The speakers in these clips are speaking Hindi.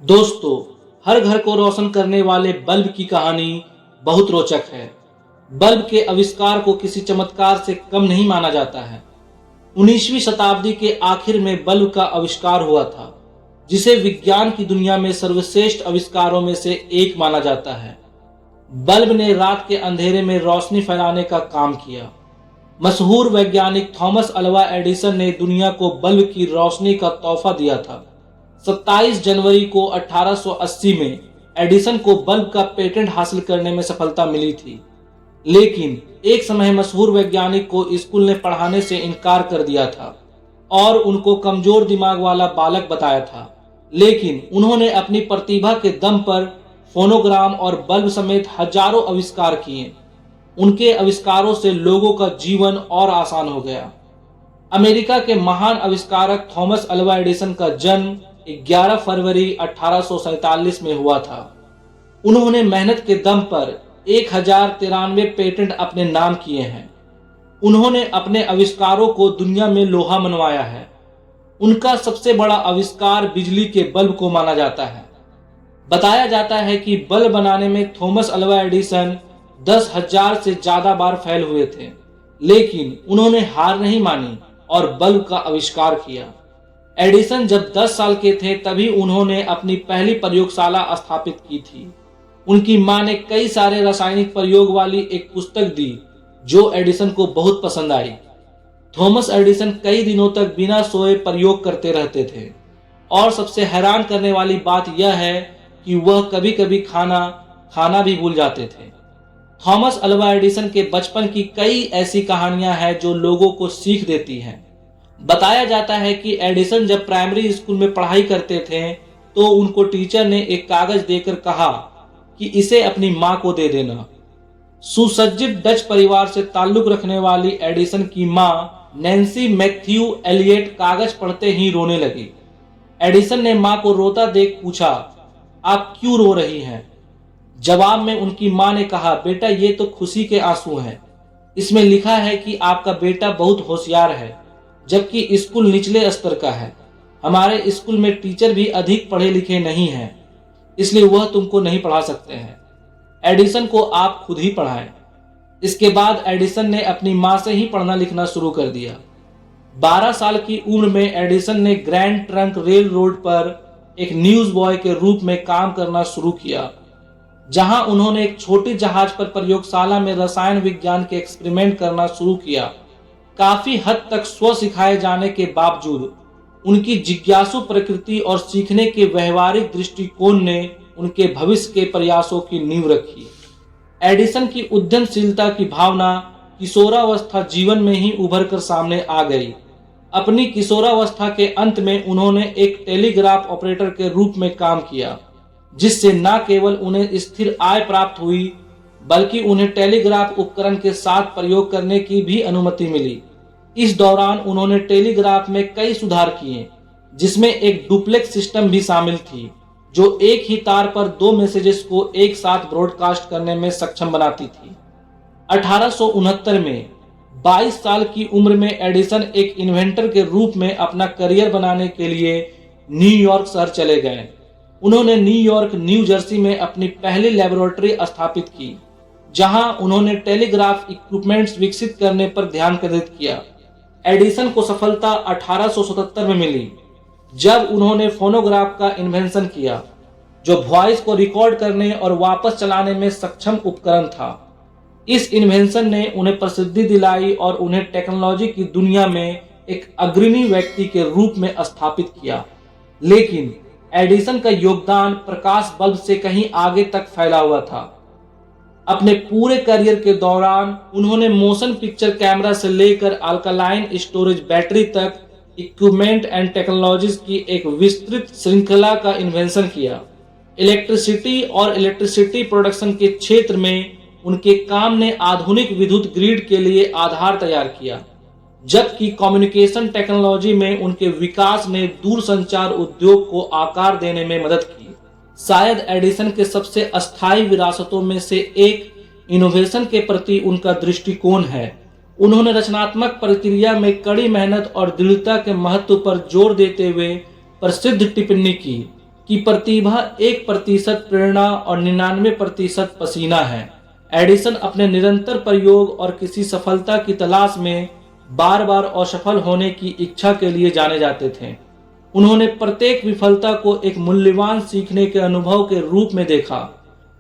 दोस्तों, हर घर को रोशन करने वाले बल्ब की कहानी बहुत रोचक है। बल्ब के आविष्कार को किसी चमत्कार से कम नहीं माना जाता है। 19वीं शताब्दी के आखिर में बल्ब का आविष्कार हुआ था, जिसे विज्ञान की दुनिया में सर्वश्रेष्ठ आविष्कारों में से एक माना जाता है। बल्ब ने रात के अंधेरे में रोशनी फैलाने का काम किया। मशहूर वैज्ञानिक थॉमस अल्वा एडिसन ने दुनिया को बल्ब की रोशनी का तोहफा दिया था। 27 जनवरी को 1880 में एडिसन को बल्ब का पेटेंट हासिल करने में सफलता मिली थी, लेकिन एक समय मशहूर वैज्ञानिक को स्कूल ने पढ़ाने से इनकार कर दिया था और उनको कमजोर दिमाग वाला बालक बताया था। लेकिन उन्होंने अपनी प्रतिभा के दम पर फोनोग्राम और बल्ब समेत हजारों आविष्कार किए। उनके आविष्कारों से लोगों का जीवन और आसान हो गया। अमेरिका के महान आविष्कारक थॉमस अल्वा एडिसन का जन्म 11 फरवरी 1847 में हुआ था। उन्होंने मेहनत के दम पर 1093 पेटेंट अपने नाम किए हैं। उन्होंने अपने आविष्कारों को दुनिया में लोहा मनवाया है। उनका सबसे बड़ा आविष्कार बिजली के बल्ब को माना जाता है। बताया जाता है कि बल्ब बनाने में थॉमस अल्वा एडिसन 10,000 से ज्यादा बार फेल हुए थे, लेकिन उन्होंने हार नहीं मानी और बल्ब का आविष्कार किया। एडिसन जब 10 साल के थे तभी उन्होंने अपनी पहली प्रयोगशाला स्थापित की थी। उनकी मां ने कई सारे रासायनिक प्रयोग वाली एक पुस्तक दी जो एडिसन को बहुत पसंद आई। थॉमस एडिसन कई दिनों तक बिना सोए प्रयोग करते रहते थे और सबसे हैरान करने वाली बात यह है कि वह कभी कभी खाना भी भूल जाते थे। थॉमस अल्वा एडिसन के बचपन की कई ऐसी कहानियां हैं जो लोगों को सीख देती हैं। बताया जाता है कि एडिसन जब प्राइमरी स्कूल में पढ़ाई करते थे तो उनको टीचर ने एक कागज देकर कहा कि इसे अपनी मां को दे देना। सुसज्जित डच परिवार से ताल्लुक रखने वाली एडिसन की मां नैन्सी मैथ्यू एलियट कागज पढ़ते ही रोने लगी। एडिसन ने मां को रोता देख पूछा, आप क्यों रो रही हैं? जवाब में उनकी मां ने कहा, बेटा ये तो खुशी के आंसू हैं। इसमें लिखा है कि आपका बेटा बहुत होशियार है, जबकि स्कूल निचले स्तर का है। हमारे स्कूल में टीचर भी अधिक पढ़े लिखे नहीं हैं, इसलिए वह तुमको नहीं पढ़ा सकते हैं। एडिसन को आप खुद ही पढ़ाएं। इसके बाद एडिसन ने अपनी मां से ही पढ़ना लिखना शुरू कर दिया। 12 साल की उम्र में एडिसन ने ग्रैंड ट्रंक रेल रोड पर एक न्यूज बॉय के रूप में काम करना शुरू किया, जहां उन्होंने एक छोटी जहाज पर प्रयोगशाला में रसायन विज्ञान के एक्सपेरिमेंट करना शुरू किया। काफी हद तक स्व सिखाए जाने के बावजूद उनकी जिज्ञासु प्रकृति और सीखने के व्यवहारिक दृष्टिकोण ने उनके भविष्य के प्रयासों की नींव रखी। एडिसन की उद्यमशीलता की भावना किशोरावस्था जीवन में ही उभर कर सामने आ गई। अपनी किशोरावस्था के अंत में उन्होंने एक टेलीग्राफ ऑपरेटर के रूप में काम किया, जिससे न केवल उन्हें स्थिर आय प्राप्त हुई, बल्कि उन्हें टेलीग्राफ उपकरण के साथ प्रयोग करने की भी अनुमति मिली। इस दौरान उन्होंने टेलीग्राफ में कई सुधार किए, जिसमें एक डुप्लेक्स सिस्टम भी शामिल थी, जो एक ही तार पर 2 मैसेजेस को एक साथ ब्रॉडकास्ट करने में सक्षम बनाती थी। 1869 में 22 साल की उम्र में एडिसन एक इन्वेंटर के रूप में अपना करियर बनाने के लिए न्यूयॉर्क शहर चले गए। उन्होंने न्यूयॉर्क, न्यू जर्सी में अपनी पहली लेबोरेटरी स्थापित की, जहां उन्होंने टेलीग्राफ इक्विपमेंट्स विकसित करने पर ध्यान केंद्रित किया। एडिसन को सफलता 1877 में मिली, जब उन्होंने फोनोग्राफ का इन्वेंशन किया, जो वॉइस को रिकॉर्ड करने और वापस चलाने में सक्षम उपकरण था। इस इन्वेंशन ने उन्हें प्रसिद्धि दिलाई और उन्हें टेक्नोलॉजी की दुनिया में एक अग्रणी व्यक्ति के रूप में स्थापित किया। लेकिन एडिसन का योगदान प्रकाश बल्ब से कहीं आगे तक फैला हुआ था। अपने पूरे करियर के दौरान उन्होंने मोशन पिक्चर कैमरा से लेकर अल्कलाइन स्टोरेज बैटरी तक इक्विपमेंट एंड टेक्नोलॉजीज की एक विस्तृत श्रृंखला का इन्वेंशन किया। इलेक्ट्रिसिटी और इलेक्ट्रिसिटी प्रोडक्शन के क्षेत्र में उनके काम ने आधुनिक विद्युत ग्रिड के लिए आधार तैयार किया, जबकि कम्युनिकेशन टेक्नोलॉजी में उनके विकास ने दूरसंचार उद्योग को आकार देने में मदद की। शायद एडिसन के सबसे अस्थायी विरासतों में से एक इनोवेशन के प्रति उनका दृष्टिकोण है। उन्होंने रचनात्मक प्रक्रिया में कड़ी मेहनत और दृढ़ता के महत्व पर जोर देते हुए प्रसिद्ध टिप्पणी की, कि प्रतिभा 1% प्रेरणा और 99% पसीना है। एडिसन अपने निरंतर प्रयोग और किसी सफलता की तलाश में बार बार असफल होने की इच्छा के लिए जाने जाते थे। उन्होंने प्रत्येक विफलता को एक मूल्यवान सीखने के अनुभव के रूप में देखा,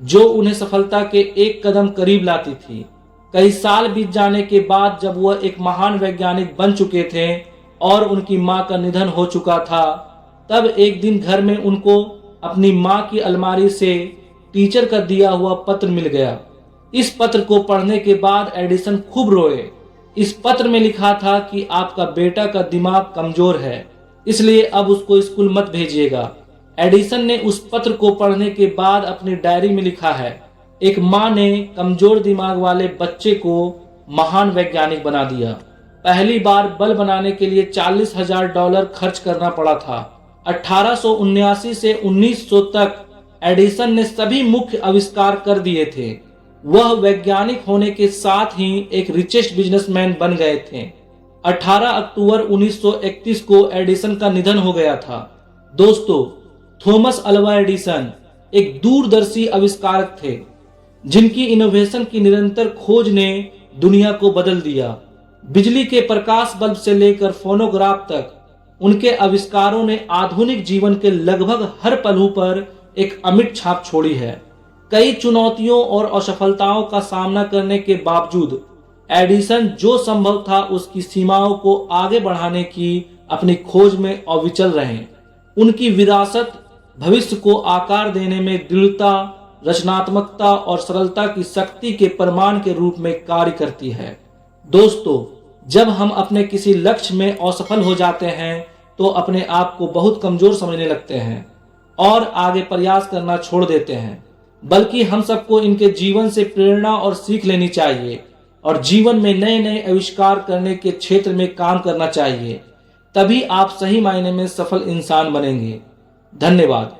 जो उन्हें सफलता के एक कदम करीब लाती थी। कई साल बीत जाने के बाद जब वह एक महान वैज्ञानिक बन चुके थे और उनकी मां का निधन हो चुका था, तब एक दिन घर में उनको अपनी मां की अलमारी से टीचर का दिया हुआ पत्र मिल गया। इस पत्र को पढ़ने के बाद एडिसन खूब रोए। इस पत्र में लिखा था कि आपका बेटा का दिमाग कमजोर है, इसलिए अब उसको स्कूल मत भेजिएगा। एडिसन ने उस पत्र को पढ़ने के बाद अपनी डायरी में लिखा है, एक मां ने कमजोर दिमाग वाले बच्चे को महान वैज्ञानिक बना दिया। पहली बार बल्ब बनाने के लिए $40,000 खर्च करना पड़ा था। 1879 से 1900 तक एडिसन ने सभी मुख्य आविष्कार कर दिए थे। वह वैज्ञानिक होने के साथ ही एक रिचेस्ट बिजनेसमैन बन गए थे। 18 अक्टूबर 1931 को एडिसन का निधन हो गया था। दोस्तों, थॉमस अल्वा एडिसन एक दूरदर्शी आविष्कारक थे, जिनकी इनोवेशन की निरंतर खोज ने दुनिया को बदल दिया। बिजली के प्रकाश बल्ब से लेकर फोनोग्राफ तक उनके आविष्कारों ने आधुनिक जीवन के लगभग हर पहलू पर एक अमिट छाप छोड़ी है। कई चुनौतियों और असफलताओं का सामना करने के बावजूद एडिसन जो संभव था उसकी सीमाओं को आगे बढ़ाने की अपनी खोज में अविचल रहे। उनकी विरासत भविष्य को आकार देने में दृढ़ता, रचनात्मकता और सरलता की शक्ति के प्रमाण के रूप में कार्य करती है। दोस्तों, जब हम अपने किसी लक्ष्य में असफल हो जाते हैं तो अपने आप को बहुत कमजोर समझने लगते हैं और आगे प्रयास करना छोड़ देते हैं। बल्कि हम सबको इनके जीवन से प्रेरणा और सीख लेनी चाहिए और जीवन में नए नए आविष्कार करने के क्षेत्र में काम करना चाहिए। तभी आप सही मायने में सफल इंसान बनेंगे। धन्यवाद।